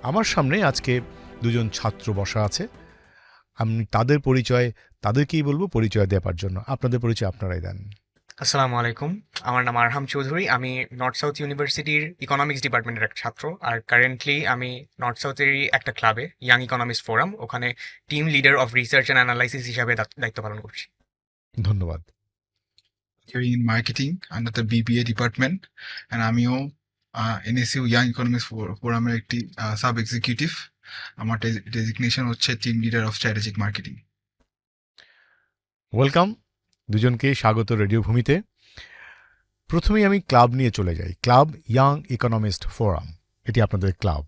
আমার সামনে আজকে দুজন ছাত্র বসা আছে। আমি তাদের পরিচয় তাদেরকেই বলবো পরিচয় দেওয়ার জন্য। আপনাদের পরিচয় আপনারাই দেন। আসসালামু আলাইকুম। আমার নাম আরহাম চৌধুরী। আমি নর্থ সাউথ ইউনিভার্সিটির ইকোনমিক্স ডিপার্টমেন্টের এক ছাত্র। আর কারেন্টলি আমি নর্থ সাউথেরই একটা ক্লাবে, ইয়াং ইকোনমিক্স ফোরাম, ওখানে team leader of research and analysis হিসাবে দায়িত্ব পালন করছি। ধন্যবাদ। in marketing under the BBA department, and আমিও NSU ইয়াং ইকোনমিক্স ফোরামের একটি সাব এক্সিকিউটিভ। আমার ডেজিগনেশন হচ্ছে team leader of strategic marketing. Welcome, দুজনকে স্বাগত রেডিও ভূমিতে। প্রথমেই আমি ক্লাব নিয়ে চলে যাই। ক্লাব ইয়াং ইকোনমিস্ট ফোরাম, এটি আপনাদের ক্লাব।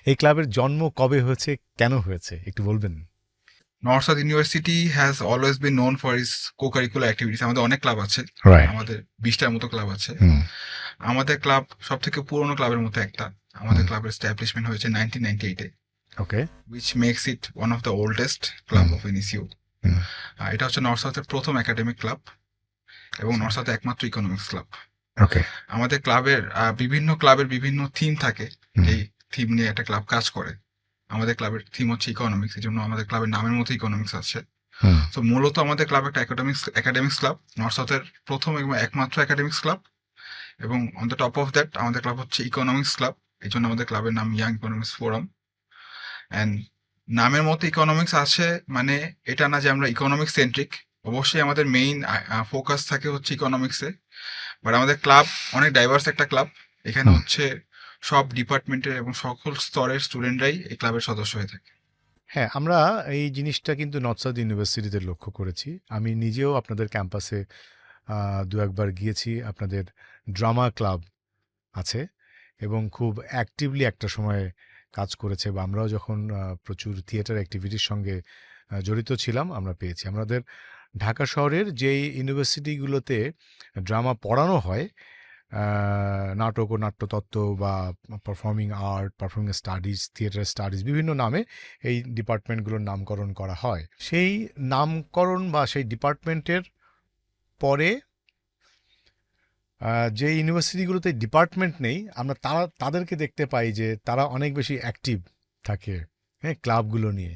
এই ক্লাবের জন্ম কবে হয়েছে, কেন হয়েছে একটু বলবেন? North South university has always been known for is co curricular activities. আমাদের অনেক ক্লাব আছে, আমাদের 20টার মতো ক্লাব আছে। আমাদের ক্লাব সব থেকে পুরোনো ক্লাবের মতো একটা। আমাদের ক্লাবের এস্টাবলিশমেন্ট হয়েছে 1998-এ। ওকে, which makes it one of the oldest club of NSU. এটা হচ্ছে নর্থ সাউথের প্রথম একাডেমিক ক্লাব এবং নর্থ সাউথের একমাত্র ইকোনমিক্স ক্লাব। ওকে, আমাদের ক্লাবের বিভিন্ন ক্লাবের বিভিন্ন থিম থাকে, এই থিম নিয়ে একটা ক্লাব কাজ করে। আমাদের ক্লাবের থিম হচ্ছে ইকোনমিক্স, এই জন্য আমাদের ক্লাবের নামের মতো ইকোনমিক্স আছে। তো মূলত আমাদের ক্লাব একটা একাডেমিক্স ক্লাব, নর্থ সাউথের প্রথম এবং একমাত্র একাডেমিক্স ক্লাব। এবং on the top of that আমাদের ক্লাব হচ্ছে ইকোনমিক্স ক্লাব, এই জন্য আমাদের ক্লাবের নাম ইয়াং ইকোনমিক্স ফোরাম। অ্যান্ড নামের মতো ইকোনমিক্স আছে মানে এটা না যে আমরা ইকোনমিক্স সেন্ট্রিক, অবশ্যই আমাদের মেইন ফোকাস থাকে হচ্ছে ইকোনমিক্সে, বাট আমাদের ক্লাব অনেক ডাইভার্স একটা ক্লাব। এখানে হচ্ছে সব ডিপার্টমেন্টের এবং সকল স্তরের স্টুডেন্টরাই এই ক্লাবের সদস্য হয়ে থাকে। হ্যাঁ, আমরা এই জিনিসটা কিন্তু নর্থ সাউথ ইউনিভার্সিটিতে লক্ষ্য করেছি। আমি নিজেও আপনাদের ক্যাম্পাসে দু একবার গিয়েছি। আপনাদের ড্রামা ক্লাব আছে এবং খুব অ্যাক্টিভলি একটা সময় কাজ করেছে, বা আমরাও যখন প্রচুর থিয়েটার অ্যাক্টিভিটির সঙ্গে জড়িত ছিলাম আমরা পেয়েছি। আমাদের ঢাকা শহরের যেই ইউনিভার্সিটিগুলোতে ড্রামা পড়ানো হয়, নাটক ও নাট্যতত্ত্ব বা performing art, performing studies, theatre studies, বিভিন্ন নামে এই ডিপার্টমেন্টগুলোর নামকরণ করা হয়। সেই নামকরণ বা সেই ডিপার্টমেন্টের পরে যে ইউনিভার্সিটিগুলোতে ডিপার্টমেন্ট নেই, আমরা তাদেরকে দেখতে পাই যে তারা অনেক বেশি অ্যাক্টিভ থাকে, হ্যাঁ, ক্লাবগুলো নিয়ে।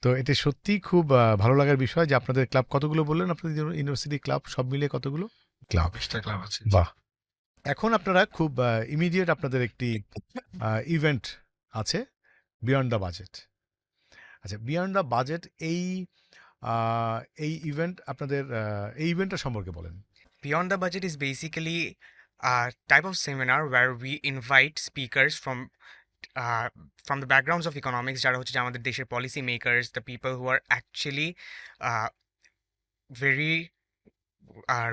তো এটা সত্যিই খুব ভালো লাগার বিষয় যে আপনাদের ক্লাব কতগুলো বললেন? আপনাদের ইউনিভার্সিটি ক্লাব সব মিলিয়ে কতগুলো ক্লাব? 20টা ক্লাব আছে। বাহ! এখন আপনারা খুব ইমিডিয়েট আপনাদের একটি ইভেন্ট আছে, বিয়ন্ড দ্য বাজেট। আচ্ছা, বিয়ন্ড দ্য বাজেট এই ইভেন্ট আপনাদের এই ইভেন্টটা সম্পর্কে বলেন। Beyond the Budget is basically a type of seminar where we invite speakers from the backgrounds of economics, যারা হচ্ছে যে আমাদের দেশের policy makers, the people who are actually uh, very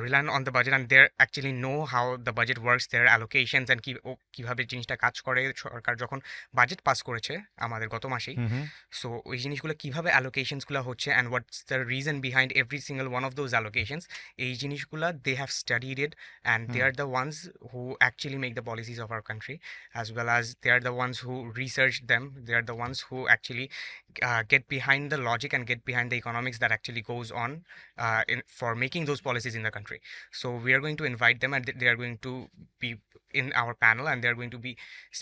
reliant on the budget and they actually know how the budget works, their allocations and কিভাবে জিনিসটা কাজ করে। সরকার যখন বাজেট পাস করেছে আমাদের গত মাসেই, সো ওই জিনিসগুলো কিভাবে অ্যালোকেশনসগুলো হচ্ছে and what's the reason behind every single one of those allocations, এই জিনিসগুলো they have studied it and they are the ones who actually make the policies of our country, as well as they are the ones who research them, they are the ones who actually get behind the logic and get behind the economics that actually goes on for making those policies in the country. So we are going to invite them and they are going to be in our panel and they are going to be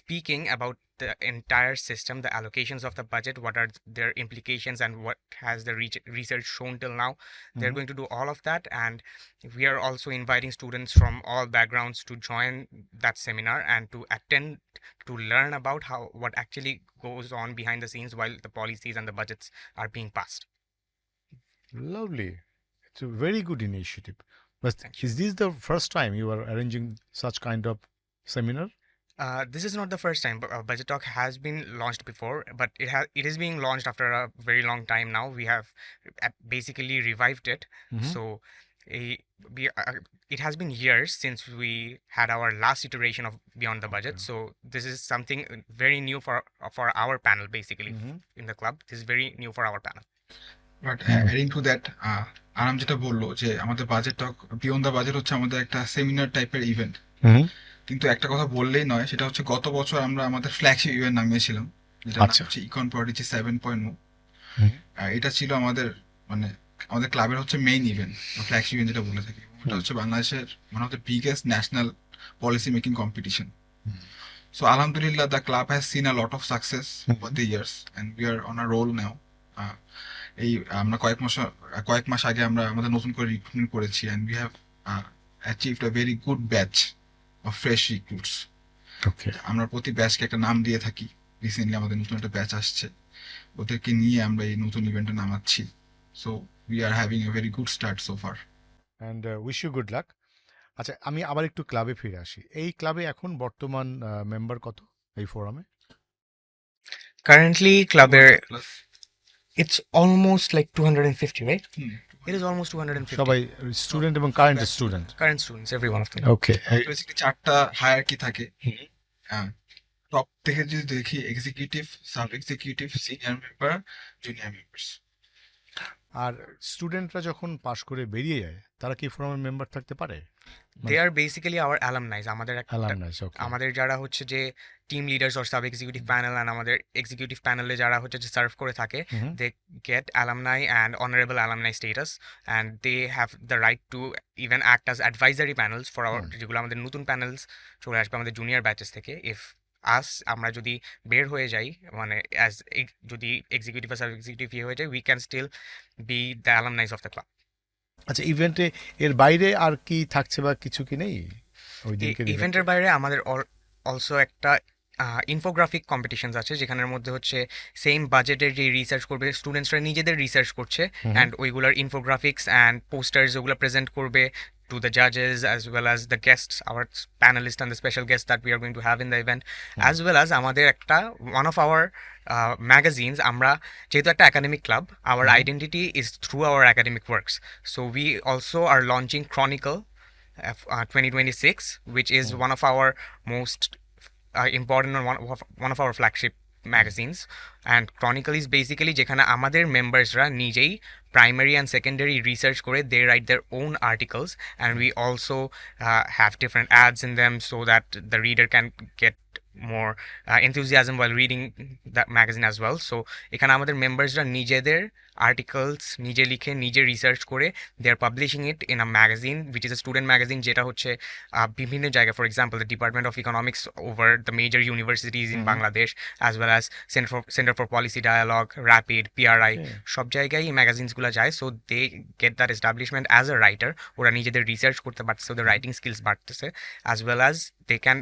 speaking about the entire system, the allocations of the budget, what are their implications and what has the research shown till now. They're going to do all of that, and we are also inviting students from all backgrounds to join that seminar and to attend to learn about what actually goes on behind the scenes while the policies and the budgets are being passed. Lovely. It's a very good initiative. But is this the first time you are arranging such kind of seminar? This is not the first time. Budget Talk has been launched before, but it is being launched after a very long time now. We have basically revived it. So it has been years since we had our last iteration of Beyond the Budget. So this is something very new for our panel, basically, in the club. This is very new for our panel. But adding to that, আরাম যেটা বললো যে আমাদের budget talk beyond the budget হচ্ছে আমাদের একটা seminar টাইপের event. কিন্তু একটা কথা বললেই নয়, সেটা হচ্ছে গত বছর আমরা আমাদের ফ্ল্যাগশিপ ইভেন্ট নামিয়েছিলাম, যেটা হচ্ছে ইকন প্রডিজি 7.0। এটা ছিল আমাদের মানে আমাদের ক্লাবের হচ্ছে মেইন ইভেন্ট, ফ্ল্যাগশিপ ইভেন্ট যেটা বলে থাকি। এটা হচ্ছে বাংলাদেশের one of the biggest national policy making competition. So Alhamdulillah, the club has seen a lot of success over the years, and we are on a roll now. এই আমরা কয়েক মাস আগে আমরা আমাদের নতুন করে রিক্রুটমেন্ট করেছি, and we have achieved a very good batch of fresh recruits. ওকে আমরা প্রতি ব্যাচকে একটা নাম দিয়ে থাকি। রিসেন্টলি আমাদের নতুন একটা ব্যাচ আসছে, ওদেরকে নিয়ে আমরা এই নতুন ইভেন্টে নামাচ্ছি। So we are having a very good start so far. And wish you good luck. আচ্ছা, আমি আবার একটু ক্লাবে ফিরে আসি। এই ক্লাবে এখন বর্তমান মেম্বার কত এই ফোরামে? Currently, clubber, it's almost like 250, right? It is almost 250. সবাই স্টুডেন্ট এবং current student? Current students, every one of them. Okay basically 4টা হায়ারার্কি থাকে। টপ থেকে যদি দেখি, executive, sub executive, senior member, junior members. আর স্টুডেন্টরা যখন পাশ করে বেরিয়ে যায় তারা কি ফোরামের মেম্বার থাকতে পারে? They are basically our alumni. অ্যালামনাইস, ওকে। আমাদের যারা হচ্ছে যে team leaders or sub executive panel and আমাদের এক্সিকিউটিভ প্যানেলে যারা হচ্ছে যে সার্ভ করে থাকে, they get alumni and honorable alumni status, and they have the right to even act as advisory panels for our যেগুলো আমাদের নতুন প্যানেলস চলে আসবে আমাদের জুনিয়র ব্যাচেস থেকে। ইফ আমরা যদি বের হয়ে যাই, মানে যদি এক্সিকিউটিভ বা সাব এক্সিকিউটিভ হয়ে যায়, we can still be the alumnis of the club. আচ্ছা, ইভেন্টে এর বাইরে আর কি থাকছে বা কিছু কি নেই ওই দিনকে? ইভেন্টের বাইরে আমাদের অলসো একটা ইনফোগ্রাফিক কম্পিটিশনস আছে, যেখানের মধ্যে হচ্ছে সেম বাজেটের যে রিসার্চ করবে স্টুডেন্টসরা নিজেদের রিসার্চ করছে, অ্যান্ড ওইগুলোর ইনফোগ্রাফিক্স অ্যান্ড পোস্টার্স ওগুলো প্রেজেন্ট করবে to the judges as well as the guests, our panelists and the special guests that we are going to have in the event, as well as আমাদের একটা one of our magazines, আমরা যেহেতু একটা academic club, our identity is through our academic works, so we also are launching Chronicle 2026, which is one of our most important and one of our flagship magazines. And Chronicle is basically যেখানে আমাদের মেম্বার্সরা নিজেই primary and secondary research করে they write their own articles, and we also have different ads in them so that the reader can get more enthusiasm while reading that magazine as well. So এখানে আমাদের মেম্বার্সরা নিজেদের articles নিজে লিখে নিজে research করে they are publishing it in a magazine which is a student magazine, যেটা হচ্ছে বিভিন্ন জায়গায়, for example the Department of Economics over the major universities in Bangladesh, as well as Center for Policy Dialogue, Rapid, PRI, সব জায়গায় এই ম্যাগাজিনসগুলো যায়। So they get that establishment as a writer, ওরা নিজেদের রিসার্চ করতে পারতেছে, ওদের রাইটিং স্কিলস বাড়তেছে, as well as they can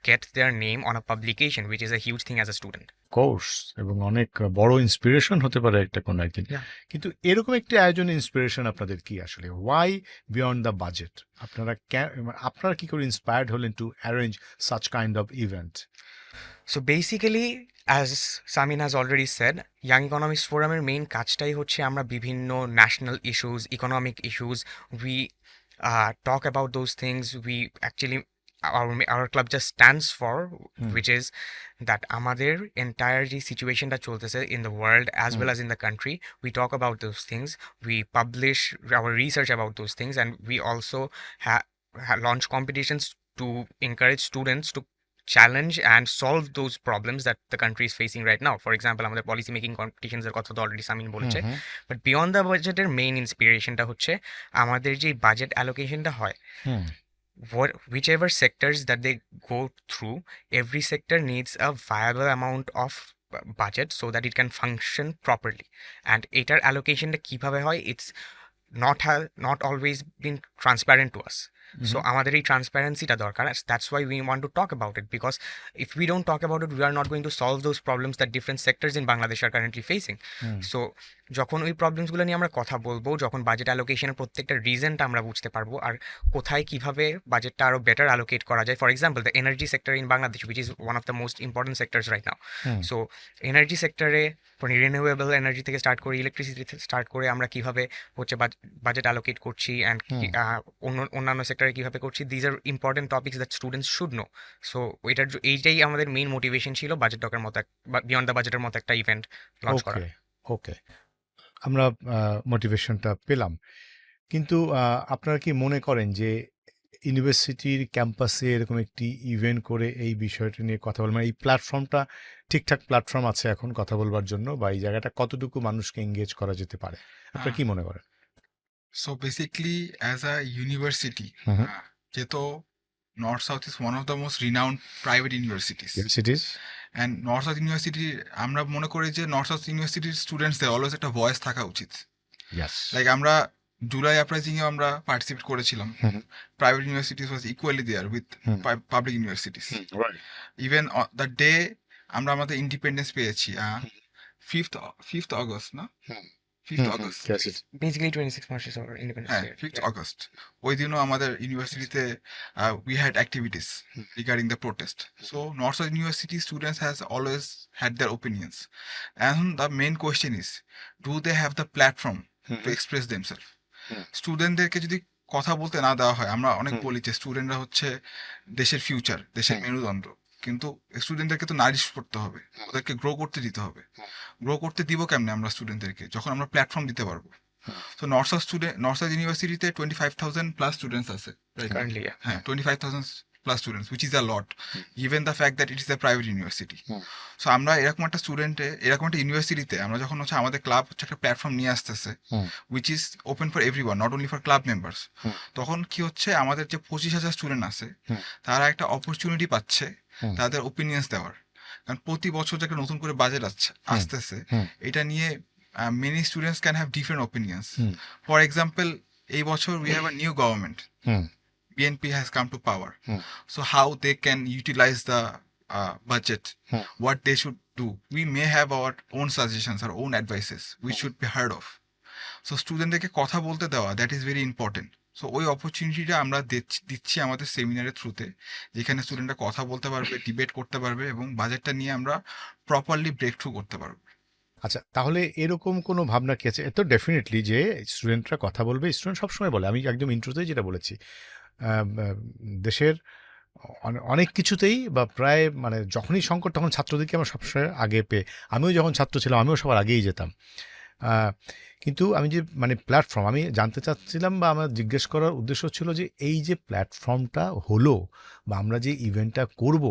get their name on a publication which is a huge thing as a student. Course, এবং অনেক বড় inspiration হতে পারে একটা কোনো একদিন। কিন্তু এরকম একটি আয়োজন ইন্সপিরেশন আপনাদের কি আসলে? Why beyond the budget? আপনারা কি করে ইন্সপায়ার্ড হলেন to arrange such kind of event? So basically, as Samin has already said, Young Economics Forum-এর মেইন কাজটাই হচ্ছে আমরা বিভিন্ন national issues, economic issues, we talk about those things. We actually, our club just stands for, which is that আমাদের entire যে সিচুয়েশনটা চলতেছে in the world as well as in the country, we talk about those things, we publish our research about those things, and we also launch competitions to encourage students to challenge and solve those problems that the country is facing right now. For example, আমাদের policy making competitions এর কথা তো already Samin বলেছে, but beyond the বাজেটের main ইন্সপিরেশনটা হচ্ছে আমাদের যে budget অ্যালোকেশনটা হয়, whichever sectors that they go through, every sector needs a viable amount of budget so that it can function properly, and এটার allocationটা কিভাবে হয়, it's not always been transparent to us. So আমাদের এই ট্রান্সপারেন্সিটা দরকার, that's why we want to talk about it, because if we don't talk about it, we are not going to solve those problems that different sectors in Bangladesh are currently facing. So যখন ওই প্রবলেমসগুলো নিয়ে আমরা কথা বলবো, যখন budget অ্যালোকেশনের প্রত্যেকটা রিজনটা আমরা বুঝতে পারবো, আর কোথায় কিভাবে বাজেটটা আরো বেটার অ্যালোকেট করা যায়। For example the energy sector in Bangladesh, which is one of the most important sectors right now. So energy সেক্টরে রিনিউয়েবল এনার্জি থেকে স্টার্ট করে ইলেকট্রিসিটি থেকে স্টার্ট করে আমরা কিভাবে হচ্ছে বাজেট অ্যালোকেট করছি, অ্যান্ড অন্যান্য সেক্টরে কিভাবে করছি, these are important topics that students should know. So এইটাই আমাদের মেইন মোটিভেশন ছিল বাজেট টকের মতো, বিয়ন্ড দ্য বাজেটের মতো একটা ইভেন্ট লঞ্চ করা। ওকে, আমরা মোটিভেশনটা পেলাম, কিন্তু আপনারা কি মনে করেন যে ইউনিভার্সিটির ক্যাম্পাসে এরকম একটি ইভেন্ট করে এই বিষয়টা নিয়ে কথা বলবেন, এই প্ল্যাটফর্মটা ঠিকঠাক প্ল্যাটফর্ম আছে এখন কথা বলবার জন্য, বা এই জায়গাটা কতটুকু মানুষকে এঙ্গেজ করা যেতে পারে? আপনারা কি মনে করেন? So basically as a university, যেহেতু North South is one of the most renowned private universities. সিটিজ And North South University, আমরা মনে করি যে North South University স্টুডেন্টসদের অলওয়েজ একটা ভয়েস থাকা উচিত। ইয়েস লাইক আমরা জুলাই আপরাইজিং এ আমরা পার্টিসিপেট করেছিলাম। Private universities was equally there with public universities. Even the day আমরা আমাদের ইন্ডিপেন্ডেন্স পেয়েছি, 5th অগস্ট না, 5th August, Basically 26 March is our Independence হ্যাঁ Day. 5th অগস্ট, ওই দিনও আমাদের ইউনিভার্সিটিতে we had activities regarding the protest. So North South University students has always had their opinions, and the main question is do they have the platform to express themselves. স্টুডেন্টদেরকে যদি কথা বলতে না দেওয়া হয়, আমরা অনেক বলি যে স্টুডেন্টরা হচ্ছে দেশের ফিউচার, দেশের মেরুদণ্ড, কিন্তু স্টুডেন্টদেরকে তো নারিশ করতে হবে, ওদেরকে গ্রো করতে দিতে হবে। গ্রো করতে দিব কেমনে আমরা স্টুডেন্টদেরকে, যখন আমরা প্ল্যাটফর্ম দিতে পারবো। তো নর্থ সাউথ ইউনিভার্সিটিতে 25,000 প্লাস স্টুডেন্টস আছে Currently, yeah. হ্যাঁ, 25,000 plus students, which is a lot, given the fact that it is a private university. So আমরা এরকম একটা এরকম একটা ইউনিভার্সিটিতে আমরা যখন হচ্ছে আমাদের ক্লাব হচ্ছে একটা প্ল্যাটফর্ম নিয়ে আসতেছে, which is open for everyone, not only for club members, তখন কি হচ্ছে আমাদের যে 25,000 স্টুডেন্ট আছে তারা একটা অপরচুনিটি পাচ্ছে তাদের ওপিনিয়ন্স দেওয়ার। কারণ প্রতি বছর যে একটা নতুন করে বাজেট আসতেছে, এটা নিয়ে many students can have different opinions. For example, এই বছর we have a new government. BNP has come to power. So how they can utilize the budget, what they should do. We may have our own suggestions, our own advices, which should be heard of. So স্টুডেন্টদেরকে কথা বলতে দেওয়া, that is very important. So ওই অপরচুনিটিটা আমরা দিচ্ছি আমাদের সেমিনারের থ্রুতে, যেখানে স্টুডেন্টরা কথা বলতে পারবে, ডিবেট করতে পারবে এবং বাজেটটা নিয়ে আমরা প্রপারলি ব্রেক থ্রু করতে পারবো। আচ্ছা, তাহলে এরকম কোনো ভাবনা কি আছে? তো ডেফিনেটলি যে স্টুডেন্টরা কথা বলবে, স্টুডেন্ট সবসময় বলে, আমি একদম ইন্ট্রোতেই যেটা বলেছি, দেশের অনেক কিছুতেই বা প্রায় মানে যখনই সংকট তখন ছাত্রদেরকে আমরা সবসময় আগে পেয়ে, আমিও যখন ছাত্র ছিলাম আমিও সবার আগেই যেতাম। কিন্তু আমি যে মানে প্ল্যাটফর্ম আমি জানতে চাচ্ছিলাম বা আমার জিজ্ঞেস করার উদ্দেশ্য ছিল যে এই যে প্ল্যাটফর্মটা হলো বা আমরা যে ইভেন্টটা করব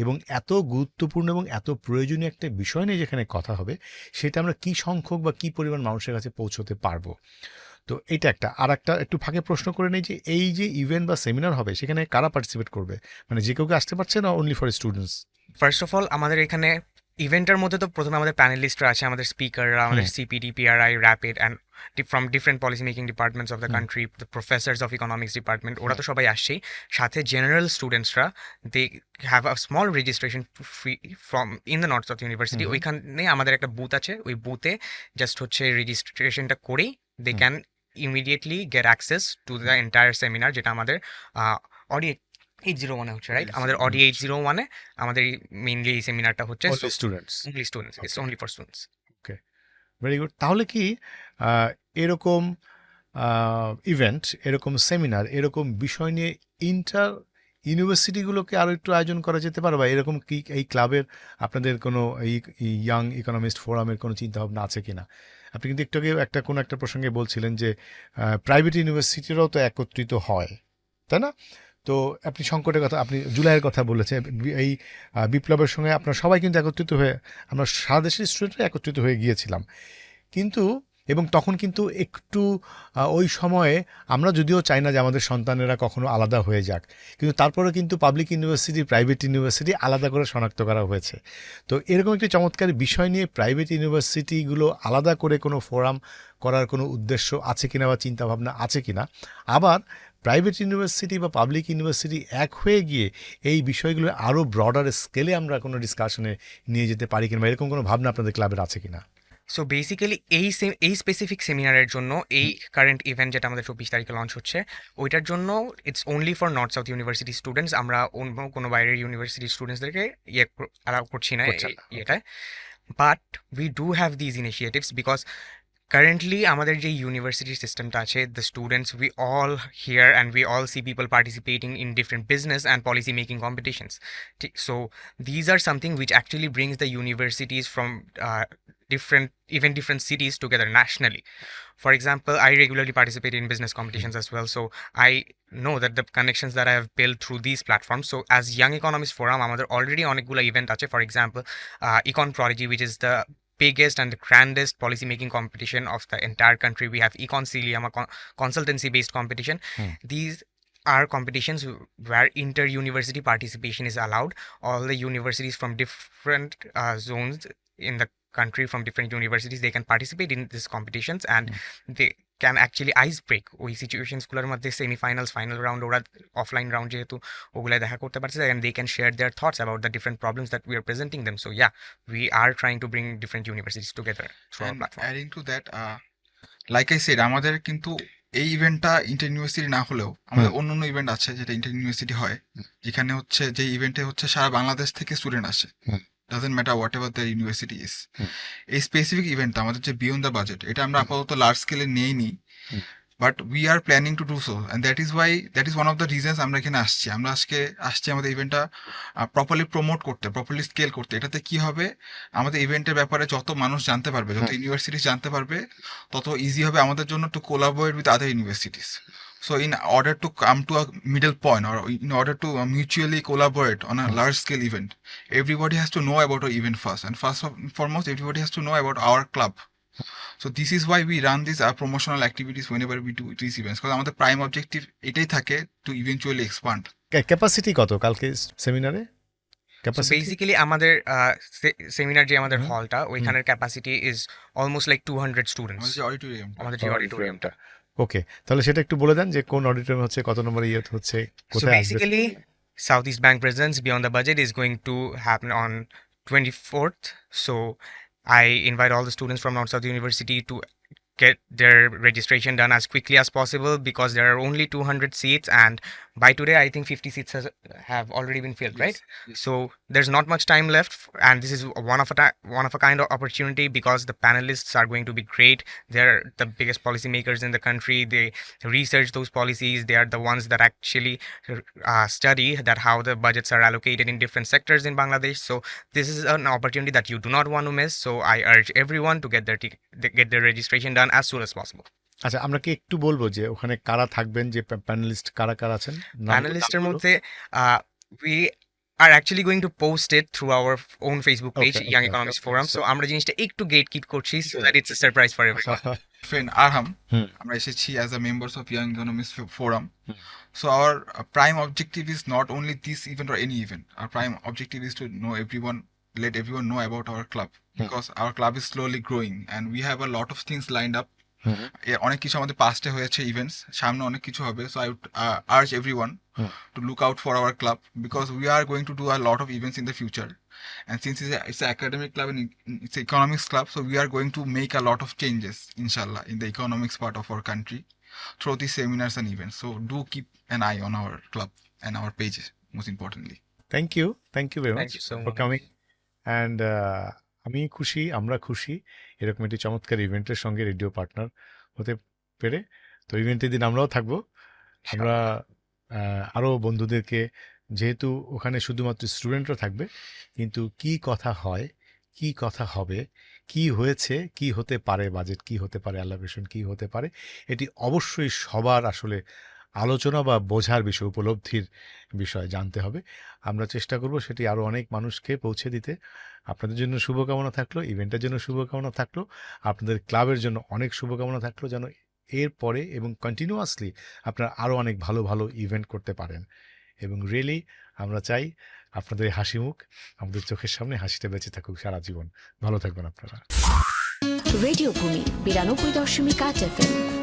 এবং এত গুরুত্বপূর্ণ এবং এত প্রয়োজনীয় একটা বিষয় নিয়ে যেখানে কথা হবে, সেটা আমরা কী সংখ্যক বা কী পরিমাণ মানুষের কাছে পৌঁছতে পারবো। তো এইটা একটা। আর একটা একটু ফাঁকে প্রশ্ন করে নেই যে এই যে ইভেন্ট বা সেমিনার হবে সেখানে কারা পার্টিসিপেট করবে, মানে যে কেউ আসতে পারছে না, only for students? First of all আমাদের এখানে ইভেন্টের মধ্যে তো প্রথমে আমাদের প্যানেলিস্টরা আছে, আমাদের স্পিকাররা, আমাদের CPD, PRI, RAPID and from different policy making departments of the country, the professors of economics department, ওরা তো সবাই আসছেই। সাথে জেনারেল স্টুডেন্টসরা, they have a small registration free from in the North South University. ওইখানে আমাদের একটা বুথ আছে, ওই বুথে জাস্ট হচ্ছে রেজিস্ট্রেশনটা করেই they can immediately get access to the entire seminar, যেটা আমাদের অডি 801 হচ্ছে, রাইট? আমাদের অডি 801 আমাদের মেইনলি এই সেমিনারটা হচ্ছে students, only students, it's only for students. Okay, very good. তাহলে কি এরকম ইভেন্ট, এরকম সেমিনার, এরকম বিষয় নিয়ে ইন্টার ইউনিভার্সিটিগুলোকে আরও একটু আয়োজন করা যেতে পারে, বা এরকম কি এই ক্লাবের আপনাদের কোনো এই ইয়াং ইকোনমিস্ট ফোরামের কোনো চিন্তাভাবনা আছে কি না? আপনি কিন্তু একটু আগে কোনো একটা প্রসঙ্গে বলছিলেন যে প্রাইভেট ইউনিভার্সিটিরাও তো একত্রিত হয়, তাই না? তো আপনি সংকটের কথা, আপনি জুলাইয়ের কথা বলেছেন, এই বিপ্লবের সঙ্গে আপনারা সবাই কিন্তু একত্রিত হয়ে, আমরা সারা দেশের স্টুডেন্টরা একত্রিত হয়ে গিয়েছিলাম। কিন্তু এবং তখন কিন্তু একটু ওই সময়ে আমরা যদিও চাই না যে আমাদের সন্তানেরা কখনো আলাদা হয়ে যাক, কিন্তু তারপরে কিন্তু পাবলিক ইউনিভার্সিটি, প্রাইভেট ইউনিভার্সিটি আলাদা করে শনাক্ত করা হয়েছে। তো এরকম একটি চমৎকার বিষয় নিয়ে প্রাইভেট ইউনিভার্সিটিগুলো আলাদা করে কোনো ফোরাম করার কোনো উদ্দেশ্য আছে কিনা বা চিন্তাভাবনা আছে কিনা, আবার প্রাইভেট ইউনিভার্সিটি বা পাবলিক ইউনিভার্সিটি এক হয়ে গিয়ে এই বিষয়গুলো আরও ব্রডার স্কেলে আমরা কোনো ডিসকাশনে নিয়ে যেতে পারি কিনা, এরকম কোনো ভাবনা আপনাদের ক্লাবের আছে কিনা? সো বেসিক্যালি এই স্পেসিফিক সেমিনারের জন্য, এই কারেন্ট ইভেন্ট যেটা আমাদের 24 তারিখে লঞ্চ হচ্ছে, ওইটার জন্য it's only for North South University students. আমরা অন্য কোনো বাইরের ইউনিভার্সিটি স্টুডেন্টসদেরকে অ্যালাউ করছি না ইয়েটায়। But we do have these initiatives because currently আমাদের যে ইউনিভার্সিটি সিস্টেমটা আছে, the students, we all here and we all see people participating in different business and policy making competitions. So these are something which actually brings the universities from different cities together nationally. For example, I regularly participate in business competitions as well, so I know that the connections that I have built through these platforms. So as Young Economist Forum, আমাদের already অনেকগুলো event আছে. For example, Econ Prodigy, which is the biggest and the grandest policy making competition of the entire country. We have Econ Cilium, a consultancy based competition. These are competitions where inter-university participation is allowed. All the universities from different zones in the country, from different universities, they can participate in these competitions, and they can actually ice break ওই সিচুয়েশনসগুলোর মধ্যে semifinals final round ওরা offline round যেহেতু ওগুলো দেখা করতে পারছে, and they can share their thoughts about the different problems that we are presenting them. So yeah, we are trying to bring different universities together through our And platform. adding to that, like I said, আমাদের কিন্তু এই ইভেন্টটা inter university না হলেও আমাদের অন্য অন্য event আছে যেটা ইন্টার ইউনিভার্সিটি হয়, যেখানে হচ্ছে যে ইভেন্টে হচ্ছে সারা বাংলাদেশ থেকে স্টুডেন্ট আসে, doesn't matter what ever the university is. এই স্পেসিফিক ইভেন্টটা আমাদের যে বিয়ন্ড দ্য বাজেট, এটা আমরা আপাতত লার্জ স্কেলে নেইনি, but we are planning to do so, and that is one of the reasons আমরা এখানে আসছি। আমরা আসছি আমাদের ইভেন্টটা প্রপারলি প্রমোট করতে, প্রপারলি স্কেল করতে। এটাতে কি হবে, আমাদের ইভেন্টের ব্যাপারে যত মানুষ জানতে পারবে, যত ইউনিভার্সিটি জানতে পারবে, তত ইজি হবে আমাদের জন্য to collaborate with other universities. So in order to come to a middle point, or in order to mutually collaborate on a large scale event, everybody has to know about our event first, and first and foremost, everybody has to know about our club. So this is why we run these promotional activities whenever we do these events, because আমাদের prime objective এটাই থাকে to eventually expand. Capacity কত কালকে সেমিনারে? So capacity basically আমাদের seminar যে আমাদের হলটা, ওইখানের capacity is almost like 200 students, আমাদের যে auditorium, আমাদের যে অডিটোরিয়ামটা। ওকে, তাহলে সেটা একটু বলে দেন যে কোন অডিটোরিয়াম হচ্ছে, কত নম্বর ইয়ে হচ্ছে, So কোথায় আসবে? basically, Southeast Bank Presence Beyond the Budget is going to happen on 24th. So I invite all the students from North South University to get their registration done as quickly as possible, because there are only 200 seats, and by today I think 50 seats have already been filled, right? Yes. So there's not much time left, and this is one of a kind of opportunity, because the panelists are going to be great. They're the biggest policymakers in the country. They research those policies. They are the ones that actually study that how the budgets are allocated in different sectors in Bangladesh. So this is an opportunity that you do not want to miss. So I urge everyone to get their registration done as soon as possible. আচ্ছা, আমরা কি একটু বলবো যে ওখানে কারা থাকবেন, যে প্যানেলিস্ট কারা কারা আছেন? Panelister মধ্যে we are actually going to post it through our own Facebook page, Okay, Young okay, Economics okay. Forum. So আমরা জিনিসটা একটু gatekeep করছি, so that it's a surprise for everyone. friend Arham, আমরা এসেছি as a members of Young Economics Forum. So our prime objective is not only this event or any event. Our prime objective is to let everyone know about our club, because our club is slowly growing and we have a lot of things lined up. অনেক কিছু আমাদের পাস্টে হয়েছে events, সামনে অনেক কিছু হবে। So I would urge everyone to look out for our club, because we are going to do a lot of events in the future, and since it's an academic club and it's an economics club, so we are going to make a lot of changes, inshallah, in the economics part of our country through these seminars and events. So do keep an eye on our club and our pages, most importantly. Thank you very much Thank you so for much. Coming. And আমি খুশি, আমরা খুশি এরকম একটি চমৎকার ইভেন্টের সঙ্গে radio partner হতে পেরে। তো ইভেন্টের দিন আমরাও থাকবো। আমরা আরও বন্ধুদেরকে, যেহেতু ওখানে শুধুমাত্র স্টুডেন্টরা থাকবে, কিন্তু কি কথা হয়, কি কথা হবে, কি হয়েছে, কি হতে পারে, বাজেট কি হতে পারে, অ্যালোকেশন কি হতে পারে, এটি অবশ্যই সবার আসলে আলোচনা বা বোঝার বিষয়, উপলব্ধির বিষয় জানতে হবে। আমরা চেষ্টা করব সেটি আরও অনেক মানুষকে পৌঁছে দিতে। আপনাদের জন্য শুভকামনা থাকলো, ইভেন্টের জন্য শুভকামনা থাকলো, আপনাদের ক্লাবের জন্য অনেক শুভকামনা থাকলো, যেন এরপরে এবং কন্টিনিউয়াসলি আপনারা আরও অনেক ভালো ভালো ইভেন্ট করতে পারেন। এবং রিয়েলি আমরা চাই আপনাদের এই হাসি মুখ আমাদের চোখের সামনে হাসিটা বেঁচে থাকুক সারা জীবন। ভালো থাকবেন আপনারা। রেডিও ভূমি 92.8 FM।